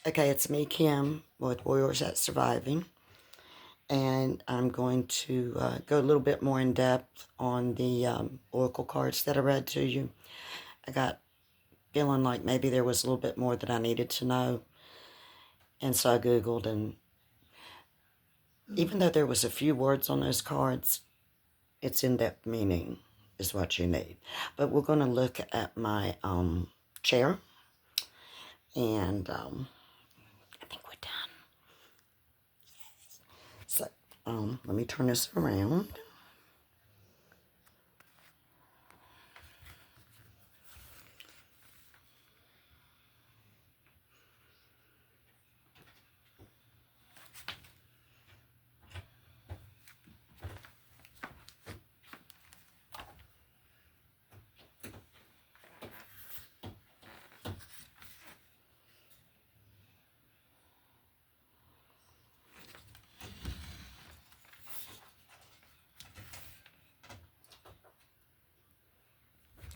Okay, it's me, Kim, with Warriors at Surviving, and I'm going to go a little bit more in depth on the oracle cards that I read to you. I got feeling like maybe there was a little bit more that I needed to know, and so I Googled, and even though there was a few words on those cards, its in-depth meaning is what you need. But we're going to look at my chair, and I think we're done. So let me turn this around.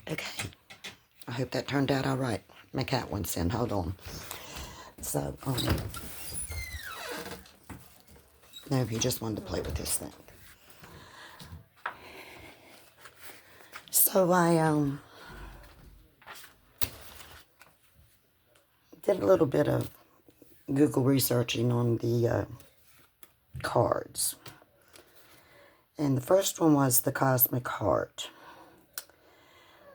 Okay, I hope that turned out all right. My cat wants in. Hold on. So, no, he just wanted to play with this thing. So I did a little bit of Google researching on the cards. And the first one was the Cosmic Heart.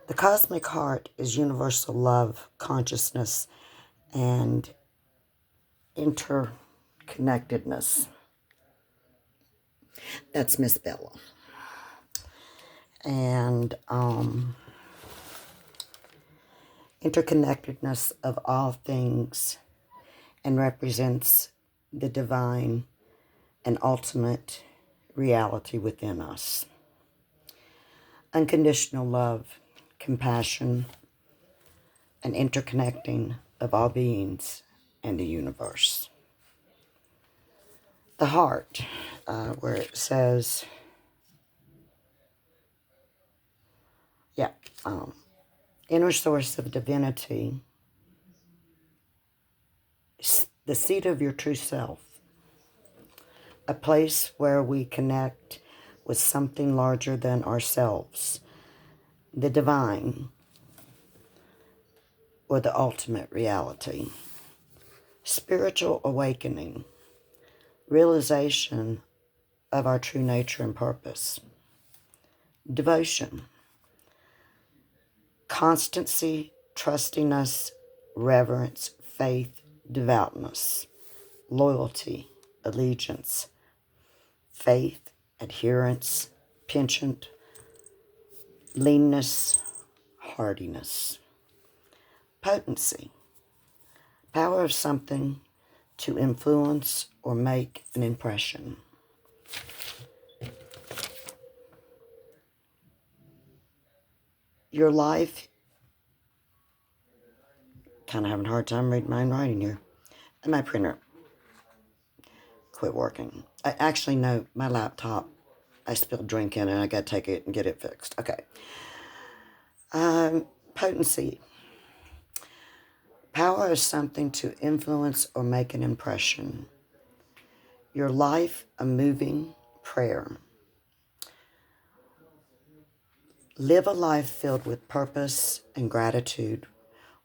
The Cosmic Heart is universal love, consciousness, and interconnectedness. That's Miss Bella. And interconnectedness of all things, and represents the divine and ultimate reality within us. Unconditional love, compassion, and interconnecting of all beings and the universe. The heart, where it says, inner source of divinity, the seat of your true self, a place where we connect with something larger than ourselves, the divine, or the ultimate reality. Spiritual awakening, realization of our true nature and purpose. Devotion, constancy, trustiness, reverence, faith, devoutness. Loyalty, allegiance, faith, adherence, penchant, leanness, hardiness. Potency, power of something to influence or make an impression. Your life, kind of having a hard time reading my own writing here. And my printer quit working. I actually know my laptop, I spilled drink in it and I got to take it and get it fixed. Okay. Potency, power is something to influence or make an impression. Your life, a moving prayer. Live a life filled with purpose and gratitude,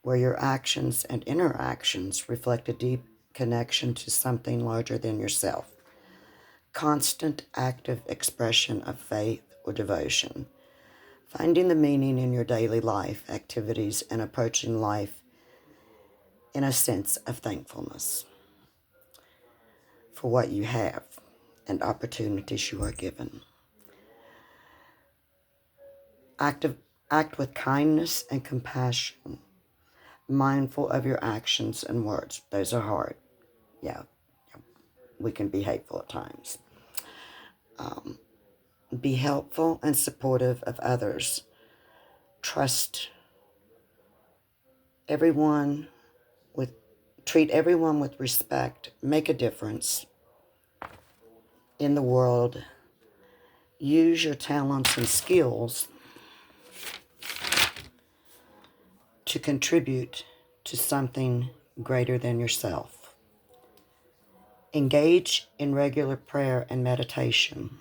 where your actions and interactions reflect a deep connection to something larger than yourself. Constant active expression of faith or devotion. Finding the meaning in your daily life activities and approaching life in a sense of thankfulness for what you have and opportunities you are given. Act with kindness and compassion, mindful of your actions and words. Those are hard. Yeah, we can be hateful at times. Be helpful and supportive of others. Trust everyone treat everyone with respect. Make a difference in the world. Use your talents and skills to contribute to something greater than yourself. Engage in regular prayer and meditation,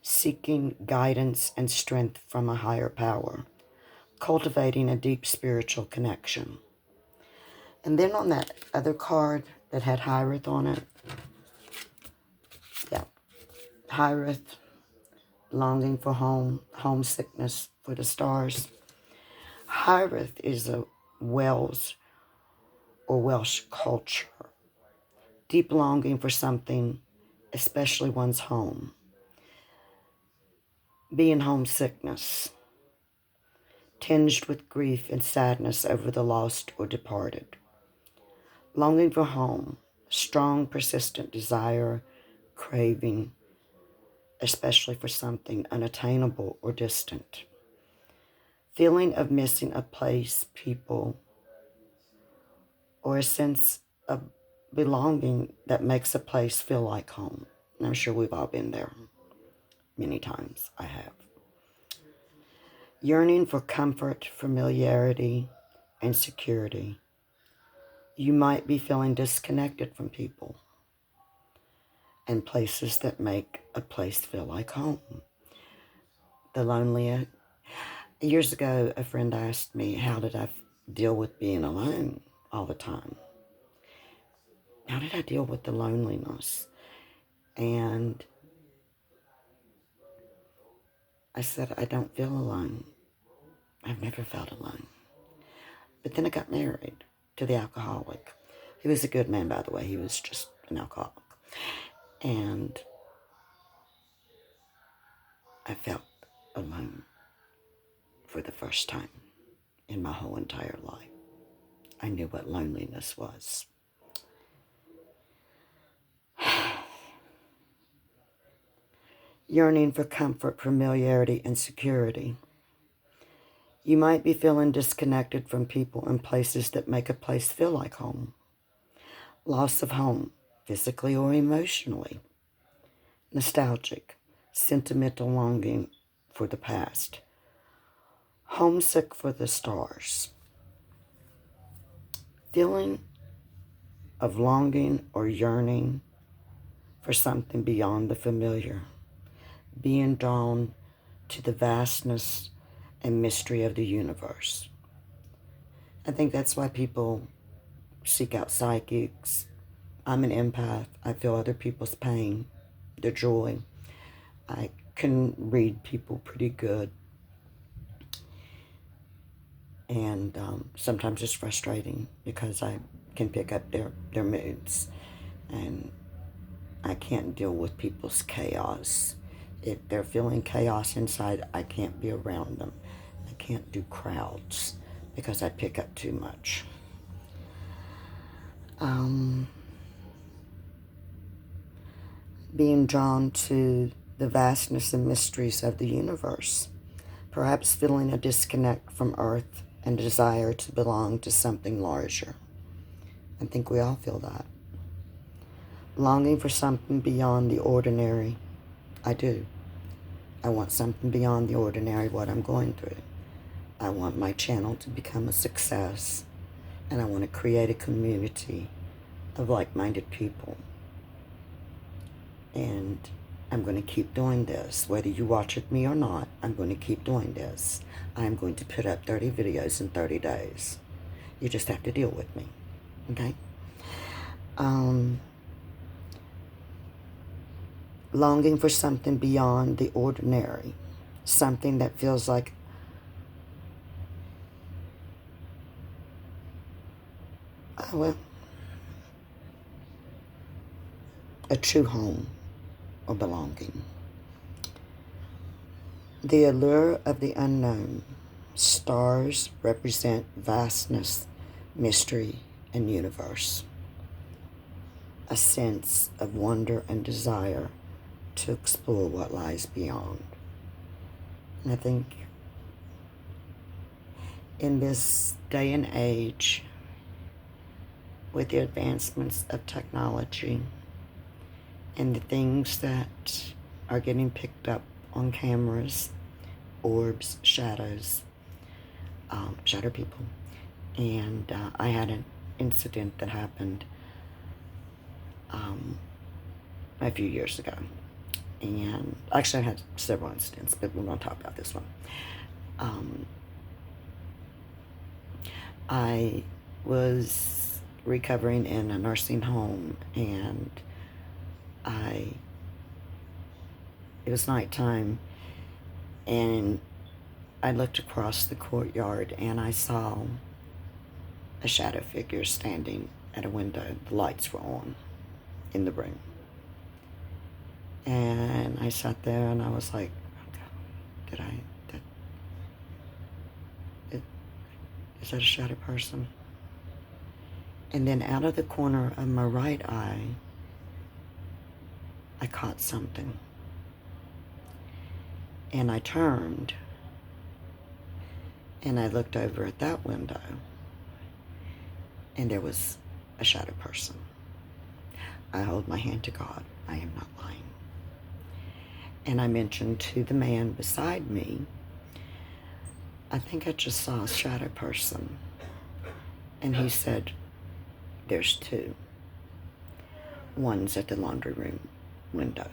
seeking guidance and strength from a higher power, cultivating a deep spiritual connection. And then on that other card that had Hiraeth on it, yeah, Hiraeth, longing for home, homesickness for the stars. Hiraeth is a Wales or Welsh culture, deep longing for something, especially one's home. Being homesickness, tinged with grief and sadness over the lost or departed. Longing for home, strong, persistent desire, craving, especially for something unattainable or distant. Feeling of missing a place, people, or a sense of belonging that makes a place feel like home. And I'm sure we've all been there. Many times I have. Yearning for comfort, familiarity, and security. You might be feeling disconnected from people and places that make a place feel like home. The lonely. Years ago, a friend asked me, how did I deal with being alone all the time? How did I deal with the loneliness? And I said, I don't feel alone. I've never felt alone. But then I got married to the alcoholic. He was a good man, by the way. He was just an alcoholic. And I felt alone for the first time in my whole entire life. I knew what loneliness was. Yearning for comfort, familiarity, and security. You might be feeling disconnected from people and places that make a place feel like home. Loss of home, physically or emotionally. Nostalgic, sentimental longing for the past. Homesick for the stars. Feeling of longing or yearning for something beyond the familiar. Being drawn to the vastness and mystery of the universe. I think that's why people seek out psychics. I'm an empath. I feel other people's pain, their joy. I can read people pretty good. And sometimes it's frustrating because I can pick up their moods. And I can't deal with people's chaos. If they're feeling chaos inside, I can't be around them. I can't do crowds because I pick up too much. Being drawn to the vastness and mysteries of the universe. Perhaps feeling a disconnect from Earth and a desire to belong to something larger. I think we all feel that. Longing for something beyond the ordinary. I do. I want something beyond the ordinary, what I'm going through. I want my channel to become a success, and I want to create a community of like-minded people. And I'm going to keep doing this. Whether you watch with me or not, I'm going to keep doing this. I'm going to put up 30 videos in 30 days. You just have to deal with me, okay? Longing for something beyond the ordinary. Something that feels like a true home or belonging. The allure of the unknown. Stars represent vastness, mystery, and universe. A sense of wonder and desire to explore what lies beyond. And I think in this day and age, with the advancements of technology and the things that are getting picked up on cameras, orbs, shadows, shadow people. And I had an incident that happened a few years ago. And actually, I had several incidents, but we're going to talk about this one. I was recovering in a nursing home, and it was nighttime, and I looked across the courtyard, and I saw a shadow figure standing at a window. The lights were on in the room. And I sat there and I was like, is that a shadow person? And then out of the corner of my right eye, I caught something. And I turned and I looked over at that window, and there was a shadow person. I hold my hand to God. I am not lying. And I mentioned to the man beside me, I think I just saw a shadow person. And he said, there's two. One's at the laundry room window.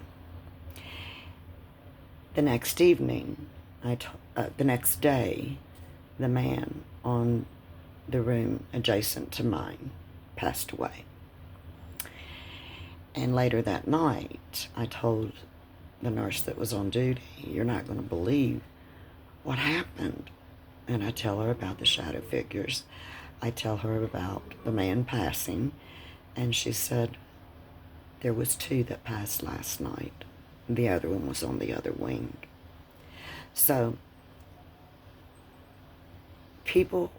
The next evening, the next day, the man on the room adjacent to mine passed away. And later that night, I told the nurse that was on duty, you're not going to believe what happened. And I tell her about the shadow figures. I tell her about the man passing. And she said, there was two that passed last night. The other one was on the other wing. So, people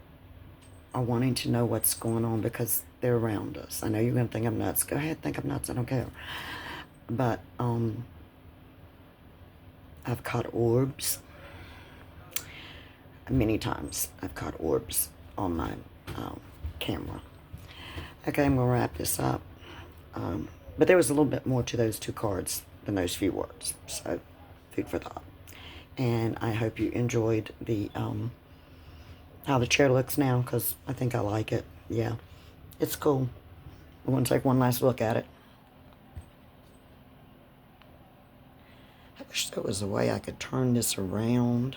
are wanting to know what's going on because they're around us. I know you're going to think I'm nuts. Go ahead, think I'm nuts. I don't care. But, I've caught orbs. Many times I've caught orbs on my camera. Okay, I'm going to wrap this up. But there was a little bit more to those two cards than those few words. So, food for thought. And I hope you enjoyed the how the chair looks now, because I think I like it. Yeah, it's cool. I want to take one last look at it. I wish there was a way I could turn this around.